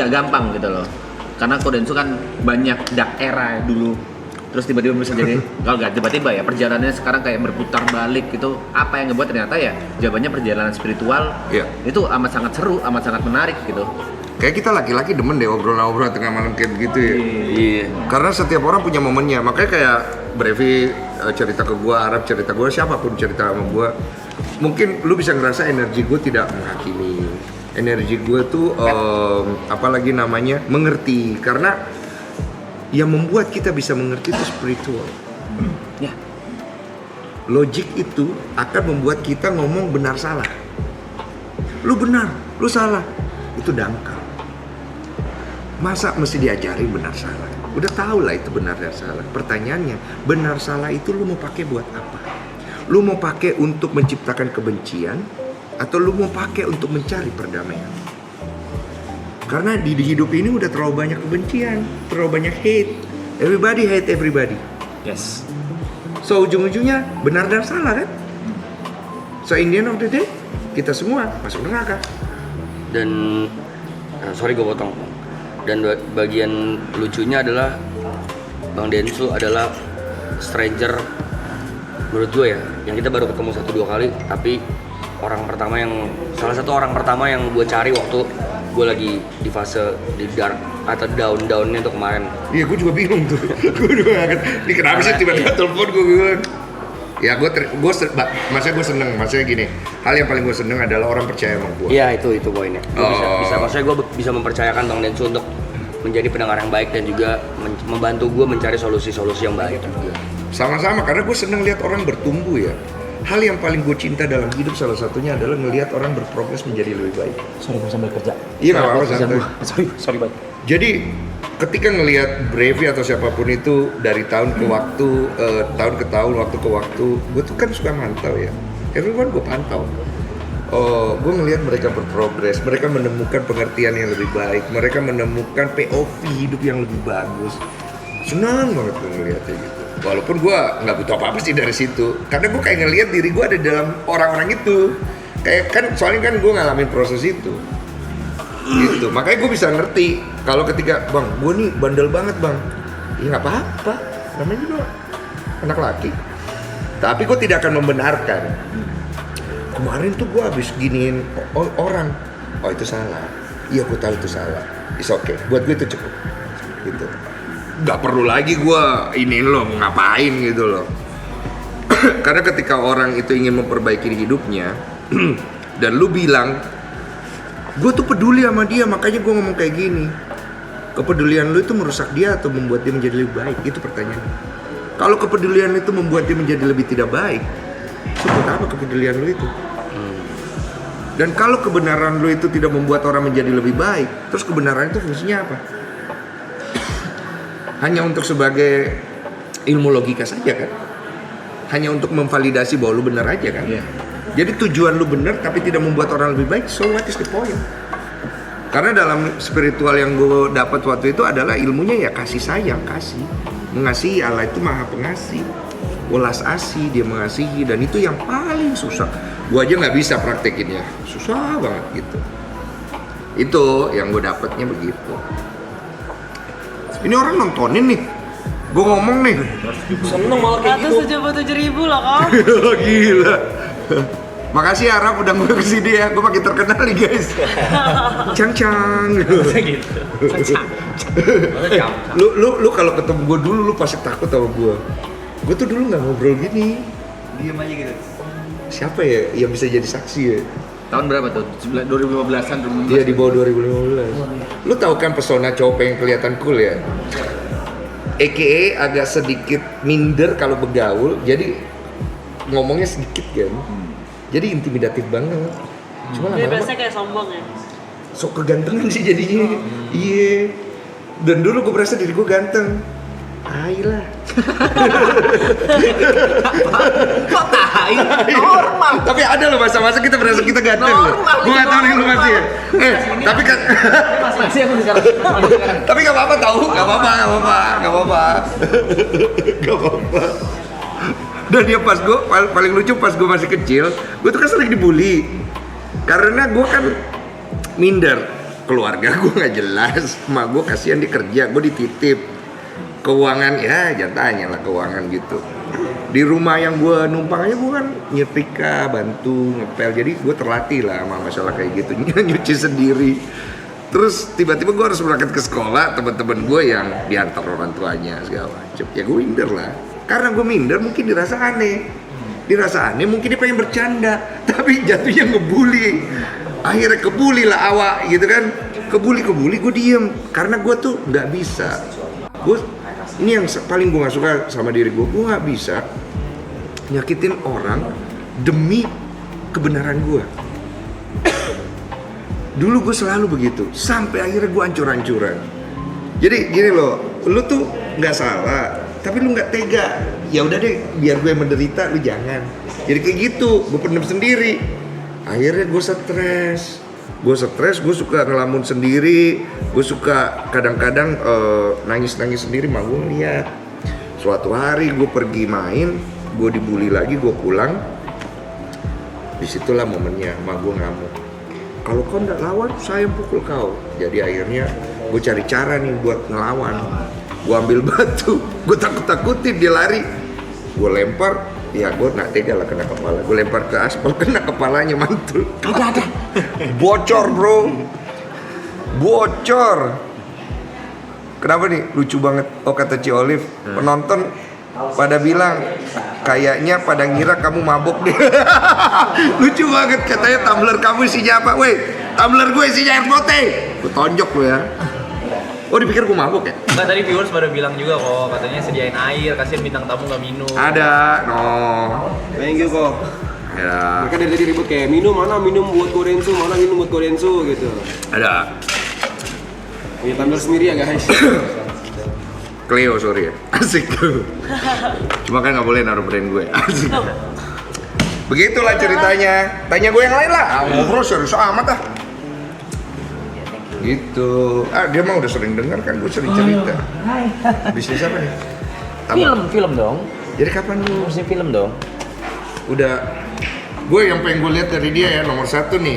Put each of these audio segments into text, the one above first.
gak gampang gitu loh. Karena Kodensu kan banyak dark era dulu. Terus tiba-tiba bisa jadi, kalau nggak tiba-tiba ya, perjalanannya sekarang kayak berputar balik gitu. Apa yang ngebuat ternyata ya jawabannya perjalanan spiritual. Iya. Itu amat sangat seru, amat sangat menarik gitu. Kayak kita laki-laki demen deh obrolan-obrolan tengah malam kayak begitu ya. Iya. Karena setiap orang punya momennya. Makanya kayak Brevi cerita ke gua, Arab cerita ke gua, siapapun cerita sama gua, mungkin lu bisa ngerasa energi gua tidak menghakimi. Energi gua tuh apalagi namanya mengerti. Karena yang membuat kita bisa mengerti itu spiritual. Ya. Logik itu akan membuat kita ngomong benar salah. Lu benar, lu salah. Itu dangkal. Masa mesti diajari benar salah? Udah tahu lah itu benar dan salah. Pertanyaannya, benar salah itu lu mau pakai buat apa? Lu mau pakai untuk menciptakan kebencian atau lu mau pakai untuk mencari perdamaian? Karena di hidup ini udah terlalu banyak kebencian, terlalu banyak hate. Everybody hate everybody. Yes. So ujung-ujungnya benar dan salah kan? So in the end of the day, kita semua masuk neraka. Dan sorry gue potong. Dan bagian lucunya adalah Bang Densu adalah stranger menurut gue ya, yang kita baru ketemu 1-2 kali, tapi salah satu orang pertama yang gue cari waktu gue lagi di fase di dark atau down-downnya tuh kemarin. Iya, gue juga bingung tuh. Gue juga nggak ngerti. Ini kenapa sih tiba-tiba telepon gue bilang. Ya maksudnya gue seneng. Maksudnya gini, hal yang paling gue seneng adalah orang percaya sama gue. Iya, itu poinnya. Maksudnya gue bisa mempercayakan Bang Densu untuk menjadi pendengar yang baik dan juga membantu gue mencari solusi-solusi yang baik juga. Sama-sama, karena gue seneng lihat orang bertumbuh ya. Hal yang paling gue cinta dalam hidup salah satunya adalah ngelihat orang berprogres menjadi lebih baik. Sorry, gue sambil kerja. Iya, nggak apa-apa, santai. Sorry banget. Jadi ketika ngelihat Brevi atau siapapun itu dari tahun ke waktu, tahun ke tahun, waktu ke waktu, gue tuh kan suka mantau ya. Everyone gue pantau. Gue ngelihat mereka berprogres, mereka menemukan pengertian yang lebih baik, mereka menemukan POV hidup yang lebih bagus. Senang banget gue ngeliatnya gitu. Walaupun gue nggak butuh apa-apa sih dari situ, karena gue kayak ngelihat diri gue ada dalam orang-orang itu. Kayak kan, soalnya kan gue ngalamin proses itu. Gitu, makanya gue bisa ngerti kalau ketika bang, gue nih bandel banget bang, ya nggak apa-apa, namanya juga anak laki. Tapi gue tidak akan membenarkan. Kemarin tuh gue habis giniin orang, oh itu salah. Iya gue tahu itu salah. It's okay, buat gue itu cukup. Gitu. Gak perlu lagi gue iniin lo mau ngapain gitu loh. Karena ketika orang itu ingin memperbaiki hidupnya dan lu bilang gue tuh peduli sama dia, makanya gue ngomong kayak gini. Kepedulian lu itu merusak dia atau membuat dia menjadi lebih baik? Itu pertanyaannya. Kalau kepedulian itu membuat dia menjadi lebih tidak baik, sebut apa kepedulian lu itu? Dan kalau kebenaran lu itu tidak membuat orang menjadi lebih baik, terus kebenaran itu fungsinya apa? Hanya untuk sebagai ilmu logika saja kan? Hanya untuk memvalidasi bahwa lu benar aja kan? Yeah. Jadi tujuan lu benar tapi tidak membuat orang lebih baik, so what is the point? Karena dalam spiritual yang gue dapat waktu itu adalah ilmunya ya kasih sayang, kasih. Mengasihi, Allah itu maha pengasih. Welas asih, dia mengasihi, dan itu yang paling susah. Gue aja nggak bisa praktekinnya, susah banget gitu. Itu yang gue dapatnya begitu. Ini orang nontonin nih, gue ngomong nih. Seneng malah kayak gitu. 177.000 loh kok. Gila. Makasih ya Arab udah ngurus kesini ya, gue makin terkenal nih guys. Cang-cang. Gitu. Lu kalau ketemu gue dulu lu pasti takut sama gue. Gue tuh dulu nggak ngobrol gini. Diam aja gitu. Siapa ya yang bisa jadi saksi ya? Tahun berapa tuh? 2015-an? Iya di bawah 2015. Lu tahu kan pesona cowok pengen kelihatan cool ya? AKA agak sedikit minder kalau bergaul, jadi ngomongnya sedikit kan. Jadi intimidatif banget. Cuma Dia lama-lama biasanya kayak sombong ya. sok kegantengan sih jadinya. Iya. Dan dulu gue merasa diri gue ganteng. Ayolah. Kok tai? Normal. Tapi ada loh masa-masa kita merasa kita ganteng loh. Gue gak tau nih lu masih ya. Tapi kan Masih aku sekarang. tapi gak apa-apa tau. Gak apa-apa. Dan dia pas gue paling lucu pas gue masih kecil, gue tuh kan sering dibully. Karena gue kan minder. keluarga gue nggak jelas, emak gue kasihan dia kerja, gue dititip. Keuangan ya jangan tanya lah keuangan gitu. Di rumah yang gue numpang aja gue kan nyetrika, bantu, ngepel, jadi gue terlatih lah sama masalah kayak gitu, nyuci sendiri. Terus tiba-tiba gue harus berangkat ke sekolah, teman-teman gue yang diantar orang tuanya segala macem, ya gue minder lah. Karena gue minder mungkin dirasa aneh, mungkin dia pengen bercanda, tapi jatuhnya ngebully. Akhirnya kebuli lah awak gitu kan, kebuli gue diem, karena gue tuh nggak bisa. Ini yang paling gue nggak suka sama diri gue nggak bisa nyakitin orang demi kebenaran gue. Dulu gue selalu begitu, sampai akhirnya gue hancur-hancuran. Jadi gini loh, lu tuh nggak salah, tapi lu nggak tega. Ya udah deh, biar gue menderita, lu jangan. Jadi kayak gitu, gue pendem sendiri. Akhirnya gue stres, gue suka ngelamun sendiri, gue suka kadang-kadang nangis-nangis sendiri. Mah gue lihat, suatu hari gue pergi main, gue dibully lagi, gue pulang. Disitulah momennya, mah gue ngamuk. Kalau kau nggak lawan, saya pukul kau. Jadi akhirnya gue cari cara nih buat ngelawan. Gue ambil batu, gue takut-takutin dia lari, gue lempar. Ya gue nggak tega lah kena kepala. Gue lempar ke aspal, kena kepalanya, mantul. Ada. Bocor bro, bocor. Kenapa nih? Lucu banget. Oh kata Ci Olive, penonton pada bilang kayaknya pada ngira kamu mabuk deh. Lucu banget, katanya tumbler kamu isinya apa? Weh, tumbler gue isinya air putih. Gue tonjok lo ya. Oh dipikir gue mabuk ya? Enggak, tadi viewers pada bilang juga kok, katanya sediain air, kasihan bintang tamu nggak minum. Ada, no. Thank you kok. Ya, Mereka dari tadi ribut kayak minum buat Korensu, mana minum buat Korensu gitu. ada. Punya tumbler sendiri ya guys. Cleo sorry ya, asik. Cuma kan nggak boleh naruh brand gue, asik. Begitulah ceritanya. Tanya gue yang lain lah. Ngobrol serius amat ah. Gitu. Dia mah udah sering dengar kan, gue sering cerita. Bisnis apa nih? Film dong. Jadi kapan lu? Harusnya film dong. Udah. Gue yang pengen gue lihat dari dia ya nomor 1 nih.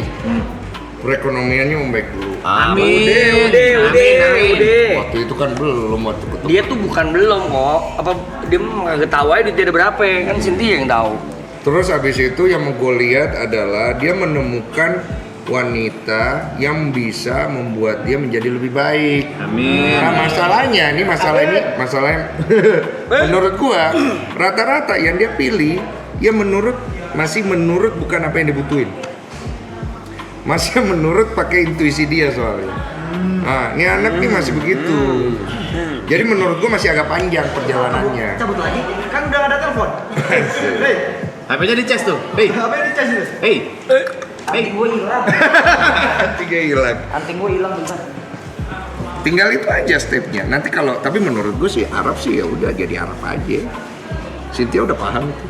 Perekonomiannya membaik dulu. Amin. Udah. Waktu itu kan belum waktu ketemu. Dia tuh bukan belum kok. Apa dia mah nggak tahu aja duitnya ada berapa ya? Kan Cynthia yang tahu. Terus habis itu yang mau gue lihat adalah dia menemukan wanita yang bisa membuat dia menjadi lebih baik. Amin. Nah masalahnya, masalah yang menurut gua rata-rata yang dia pilih, dia masih menurut bukan apa yang dibutuhin. Masih menurut pakai intuisi dia soalnya. Nah, ini anak nih masih begitu. Jadi menurut gua masih agak panjang perjalanannya. Cabut lagi, kan udah ada telepon. Hei, HP-nya dicas tuh. Hei. apa yang dicas itu? Hei. Anting gue hilang. Tiga hilang. Anting gue hilang bentar. Tinggal itu aja stepnya. Nanti kalau tapi menurut gue sih Arab sih ya udah jadi Arab aja. Cynthia udah paham itu.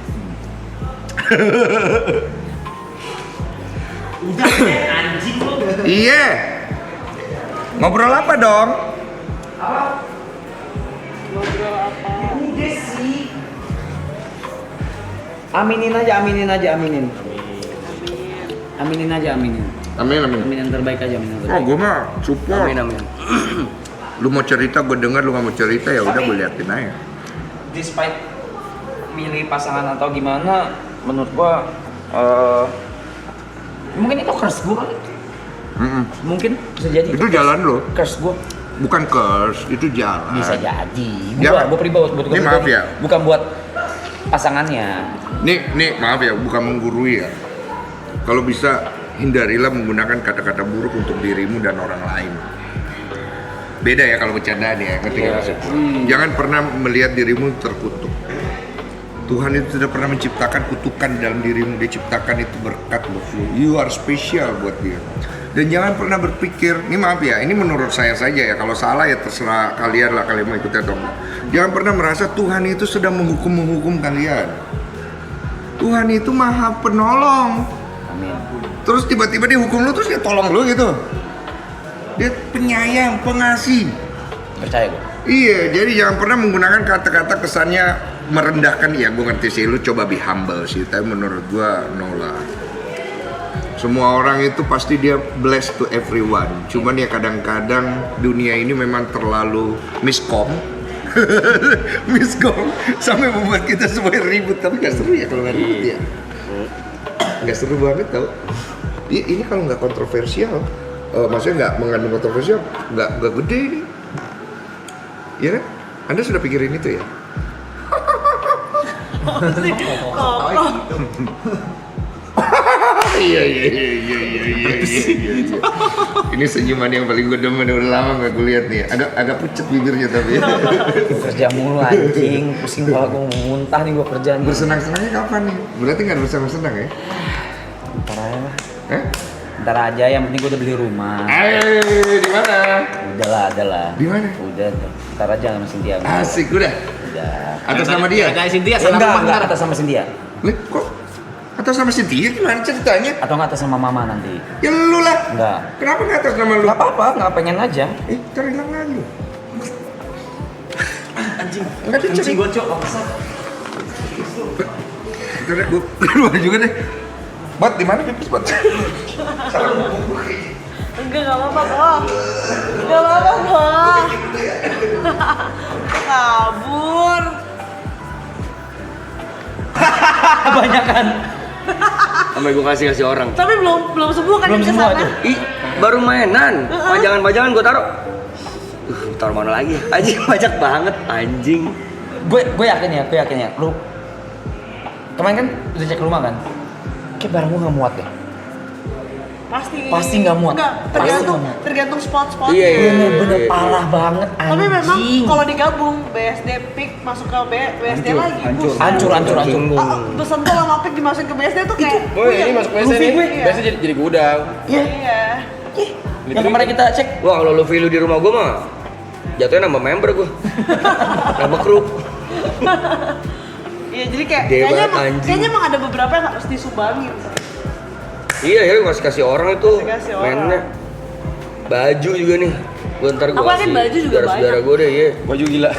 Udah anjing lo. Iya. Ngobrol apa dong? Udah sih. Aminin aja. Aminin aja, aminin. Amin. Amin yang terbaik aja, amin yang Oh, terbaik. gue mah support. Amin. Lu mau cerita, gue dengar. Lu nggak mau cerita, ya udah gue liatin aja. Despite milih pasangan atau gimana, menurut gua mungkin itu curse gua kali. Mungkin bisa jadi Itu jalan lo, curse gua. bukan curse, itu jalan. Bisa jadi. Ya, Gua pribadi buat ini maaf ya. bukan buat pasangannya. Nih maaf ya, bukan menggurui ya. Kalau bisa hindarilah menggunakan kata-kata buruk untuk dirimu dan orang lain. Beda ya kalau bercandaan ya, ngerti nggak maksudku? Jangan pernah melihat dirimu terkutuk. Tuhan itu tidak pernah menciptakan kutukan dalam dirimu, dia ciptakan itu berkat buat lu. You are special buat dia. Dan jangan pernah berpikir, ini maaf ya, ini menurut saya saja ya, kalau salah ya terserah kalian lah, kalian mau ikut atau enggak. Jangan pernah merasa Tuhan itu sedang menghukum kalian. Tuhan itu maha penolong. Amin. Terus tiba-tiba dia hukum lu, terus dia tolong lu gitu. Dia penyayang, pengasih. Percaya gua. Iya, jadi jangan pernah menggunakan kata-kata kesannya merendahkan. Ya gue ngerti sih, lu coba be humble sih, tapi menurut gue no lah. Semua orang itu pasti dia blessed to everyone. Cuman ya kadang-kadang dunia ini memang terlalu miskom. Miskom sampai membuat kita semua ribut. Tapi nggak seru ya kalau nggak ribut ya. Nggak seru banget tau. Ini kalau nggak kontroversial, maksudnya nggak mengandung kontroversial, nggak gede ini. Iya kan? Anda sudah pikirin itu ya? Iya. Ini senyuman yang paling gue demen, udah lama gak gue lihat nih. Agak pucet bibirnya tapi. Kerja mulu anjing, pusing kalau gue mau muntah nih gue kerjaan. Bersenang-senangnya kapan nih? Berarti nggak ada bersenang-senang ya? Ntar aja lah. Eh? Ntar aja, yang penting gue udah beli rumah. Di mana? Udah lah. Di mana? Udah, ntar aja sama Cynthia. Asik udah. Udah. Atas nama dia? Kayak Cynthia, Ya, salah enggak, rumah ntar. atas sama Cynthia. Lih, kok? Atas nama Cynthia gimana ceritanya? Atau nggak atas sama mama nanti? Ya lu lah. Enggak. Kenapa nggak atas nama lu? Nggak apa-apa, nggak pengen aja. Ntar hilang lagi. Anjing. Nggak ada Anjing gue cok, Ntar gue keluar juga deh. Bot, di mana pipis, Bot? Enggak apa-apa kok. Enggak apa-apa kok. Kabur. Kebanyakan. Sampai gue kasih orang. Tapi belum sembuh kan Belum yang sembuh kesana? tuh. Ih, baru mainan. Pajangan-pajangan gue taruh. Taruh mana lagi? Anjing banyak banget anjing. Gue yakin ya. Lu kemarin kan udah cek rumah kan? Kayak barang gue nggak muat deh. Pasti nggak muat. Enggak, tergantung spot-spot. Iya. Bener-bener parah banget anjing. Tapi memang kalau digabung BSD pick masuk ke BSD lagi. Hancur. Besentul sama pick dimasukin ke BSD tuh kayak. Boy, ini masuk BSD nih. Iya. BSD jadi gudang. Iya. Yang kemarin kita cek. Wah, kalau lu value di rumah gue mah jatuhnya nambah member gue. Nambah kru. Iya, jadi kayak Gede banget, kayaknya anjing. emang ada beberapa yang harus disumbangin. Iya ya, gue kasih orang itu Kasih orang. mainnya. Baju juga nih. Gue ntar gue Aku yakin baju juga saudara banyak. gue deh, iya. Baju gila.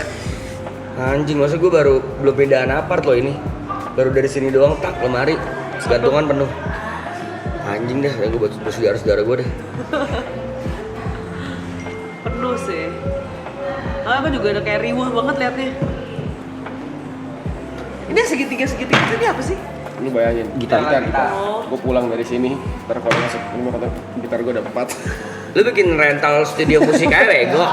Anjing, masa gue belum pindahan apart loh ini. Baru dari sini doang, tak lemari, segantungan penuh. Anjing dah, gue buat saudara gue deh. Penuh sih. Aku juga udah kayak riuh banget liatnya. Ini segitiga ini apa sih? Lu bayangin. Gitar. Oh. Gue pulang dari sini, ntar kalau masuk ini mah kata gitar gue ada 4. Lu bikin rental studio musik aja bego.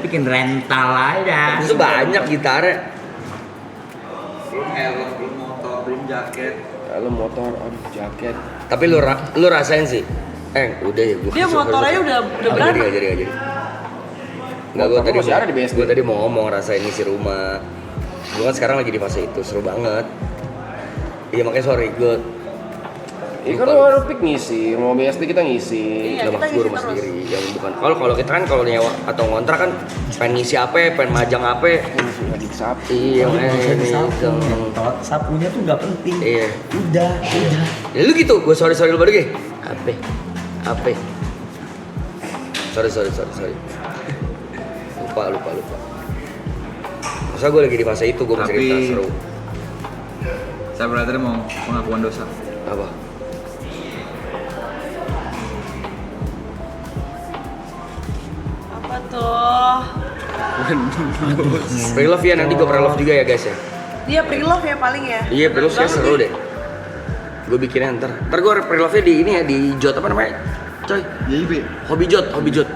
Bikin rental aja. Itu banyak gitarnya. Lu motor, aduh jaket. Tapi lu rasain sih. Udah ya gue. Dia motornya udah berapa? Gak jadi. Enggak, gue Motor tadi masih ada di BSD. Gue tadi mau ngomong rasain isi rumah. Gue kan sekarang lagi di fase itu, seru banget. Iya makanya sorry, gue Ini kan lu harus pick ngisi, mau BSD kita ngisi. Iya, udah kita maksud gue ngisi rumah terus. sendiri yang bukan. Kalau kita kan kalau nyewa atau ngontrak kan pengen ngisi apa, pengen majang apa. Lagi sapi. Iya, ini Ngentot, sapunya tuh nggak penting. Iya. Udah. Ya lu gitu, gue sorry lu baru gini. Apa? Sorry. Lupa. Masa gue lagi di fase itu, gue mau cerita Tapi- seru. Saya brother mau pengakuan dosa. Apa? Apa tuh? Pre-love ya, nanti gue pre-love juga ya guys ya. Dia pre-love ya paling ya. Iya, pre-love Banget seru nih. deh. Gue bikinnya ntar gue pre-love-nya di ini ya, di Jot apa namanya? Coy, JIB. Hobi Jot.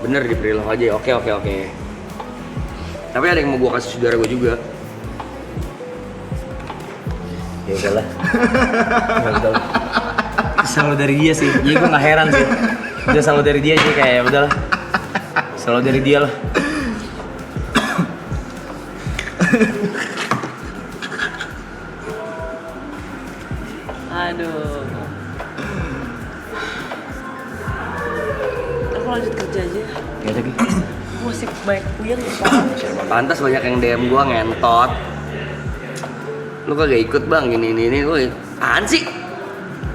Bener di pre-love aja ya, oke. Tapi ada yang mau gue kasih saudara gue juga. Ya udahlah. Selalu dari dia sih. Jadi gue nggak heran sih. Udah selalu dari dia sih kayak ya udahlah. Selalu dari dia lah. Aduh. Aku lanjut kerja aja. Ya udah Gi. Aku masih banyak puyeng ya. Pantas banyak yang DM gue ngentot. Lu kagak ikut bang, ini. Woi, apaan sih?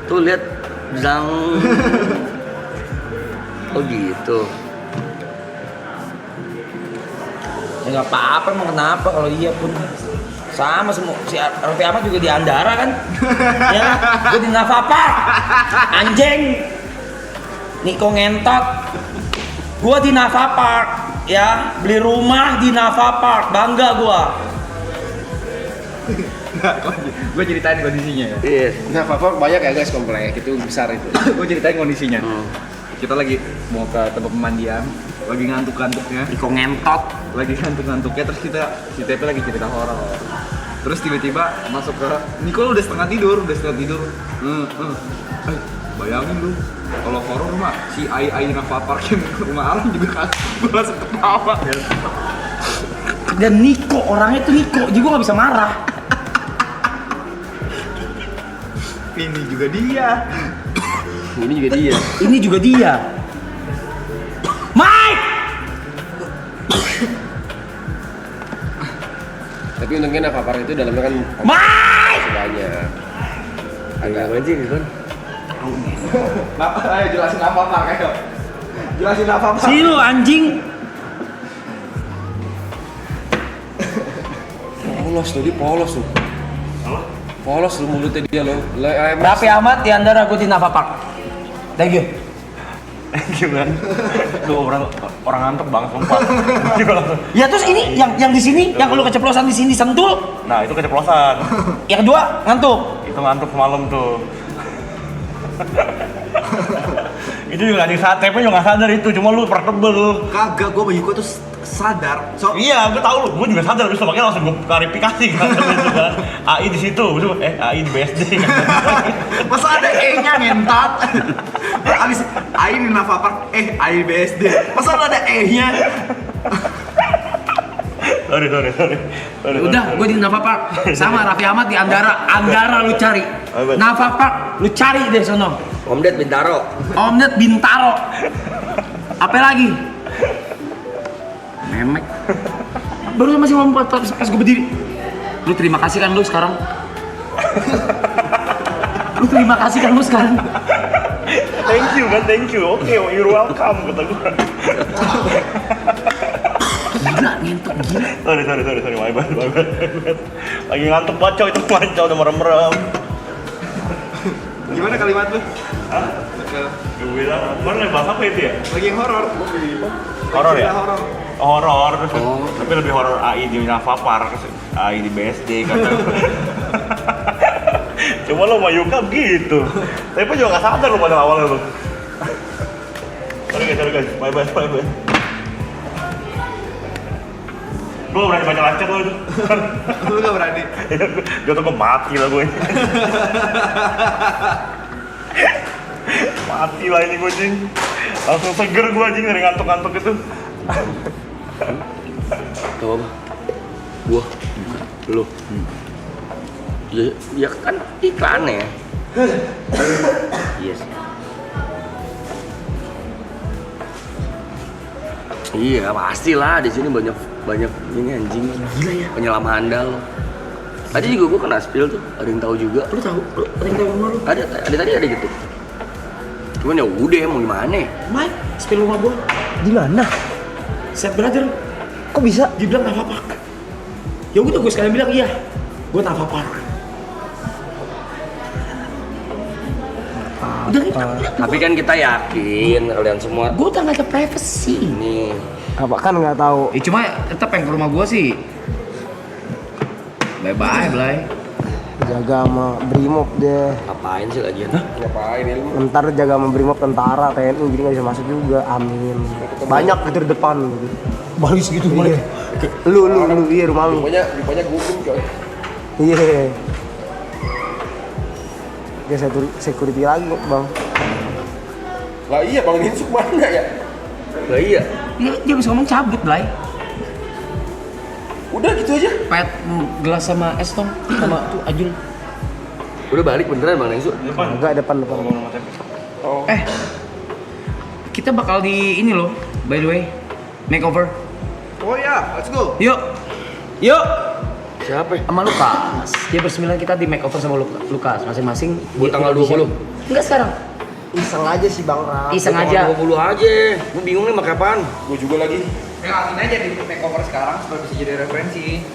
Tuh lihat, zang. Oh gitu. Ya nggak apa-apa, emang kenapa kalau iya pun sama semua. Si Raffi Ahmad juga di Andara kan? Ya, gue di Nafa Park. Anjing. Niko ngentot. Gue di Nafa Park. Ya, beli rumah di Nafa Park. Bangga gue. Gue ceritain kondisinya ya. Iya. Nah, Papa banyak ya guys komplek itu besar itu. Gue ceritain kondisinya. Kita lagi mau ke tempat pemandian, lagi ngantuk-ngantuknya. Niko ngentot. Lagi ngantuk-ngantuknya, terus si Tepe lagi cerita horor. Terus tiba-tiba masuk ke Nicole udah setengah tidur. Bayangin lu, kalau horor mah si Ai Nafa Park yang rumah Alam juga kan, gue langsung ketawa. Dan Niko, orangnya tuh Niko, jadi gue gak bisa marah. Ini juga dia. Ini juga dia. Ini juga dia. Mike! Tapi untungnya Nafa Park itu dalamnya kan Mike! banyak. Agak apa sih kan? Ayo jelasin apa Park, ayo. Jelasin apa Park. Si lu anjing. Polos tuh, dia polos tuh. Polos lu mulutnya dia lo. Raffi Ahmad di Andara, gue di Nafa Park. Thank you. Gimana? Lu orang ngantuk banget sumpah. Ya terus ini yang di sini, yang lu keceplosan di sini sentul. Nah, itu keceplosan. Yang kedua ngantuk. Itu ngantuk semalam tuh. Itu juga anjing saat TP juga gak sadar itu, cuma lu pertebel. Kagak, gue bagi gue tuh sadar. Iya, gue tau lu, gue juga sadar, abis itu makanya langsung gue klarifikasi kan. Gitu kan. AI di situ, AI di BSD kan. Masa ada E-nya ngentot? Abis AI di Nafa Park, AI BSD. Masa ada E-nya? Sorry. Udah, gue di Nafa Park. Sama Raffi Ahmad di Andara. Andara lu cari. Nafa Park lu cari deh sono. Omdet Bintaro. Omnet Bintaro. Apa lagi? Memek. Baru masih ngomong pas gue berdiri. Lu terima kasih kan lu sekarang? Lu terima kasih kan lu sekarang? Thank you. Oke, you're welcome kata gue. Gila, ngentot gila. Sorry, my bad. Lagi ngantuk baca itu manca udah merem-merem. Gimana kalimat lu? Hah? Gue bilang, kemarin bahas apa itu ya? Lagi yang horor. Horor ya? Horor. Horor, tapi lebih horor AI di Nafa Park, AI di BSD kan. Cuma lo sama Yuka gitu. Tapi juga gak sadar lo pada awalnya lo. Sorry guys, bye bye. Gue berani baca lancar lo itu. Lu gak berani? Gue tuh mati lah gue. Mati lah ini gue jing. Langsung seger gue jing dari ngantuk-ngantuk itu. Tuh apa? Gua. Lu. Ya kan iklannya. Yes. Iya pastilah di sini banyak ini anjing. Gila ya. Penyelam handal. Tadi juga gua kena spill tuh. Ada yang tahu juga. Lu tahu? Ada yang tahu rumah lu? Ada tadi ada gitu. Cuman ya udah mau gimana? Mike, spill rumah gua. Di mana? Set brother. Kok bisa? Dibilang Nafa Park. Ya udah gue sekalian bilang iya. Gue Nafa Park. Udah gitu. Tapi kan kita yakin kalian semua Gue udah gak ada privacy. ini Apa kan nggak tahu. Cuma tetap yang ke rumah gue sih. Bye-bye, Blay. Jaga sama Brimob deh. ngapain sih lagian? Ngapain ilmu? Ntar jaga sama Brimob tentara, TNI, jadi nggak bisa masuk juga. Amin. Banyak gitu di depan. Gitu. Baris gitu, Blay. Lu, iya rumah lu. Rupanya gugum coy. Iya. Dia security lagi bang. Lah iya Bang Ninsuk mana ya? Lah iya. Dia bisa ngomong cabut, Blay. Udah gitu aja. Pet gelas sama es dong, sama tuh Ajul. Udah balik beneran Bang Nengsu? Enggak depan. Oh. Kita bakal di ini loh, by the way, makeover. Oh iya, let's go. Yuk. Siapa ya? Sama Lukas. Dia bersembilan kita di makeover sama Lukas masing-masing. Buat Dia tanggal audition. 20? Enggak sekarang. Iseng aja sih Bang Rap. Iseng aja. 20 aja. Gue bingung nih pakai apaan. Gue juga lagi. Ngalamin aja di makeover sekarang supaya bisa jadi referensi.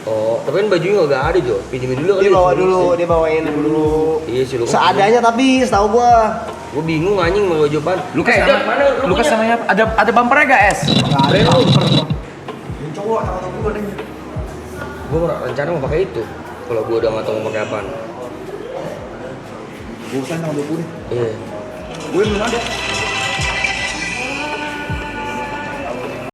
Oh, tapi kan bajunya nggak ada Jo. Pinjemin dulu kali. Dia bawa dulu, dia bawain dulu. Iya sih lu. Seadanya tapi setahu gua. Gue bingung anjing mau baju apaan. Lukas Dan mana lu Lukas punya? namanya ada bumpernya gak es? Enggak ada bumper. Yang cowok sama gue deh. Gue rencana mau pakai itu. Kalau gue udah nggak tahu mau pakai apaan. Gue usahain sama 20 deh. Iya. Gue belum ada.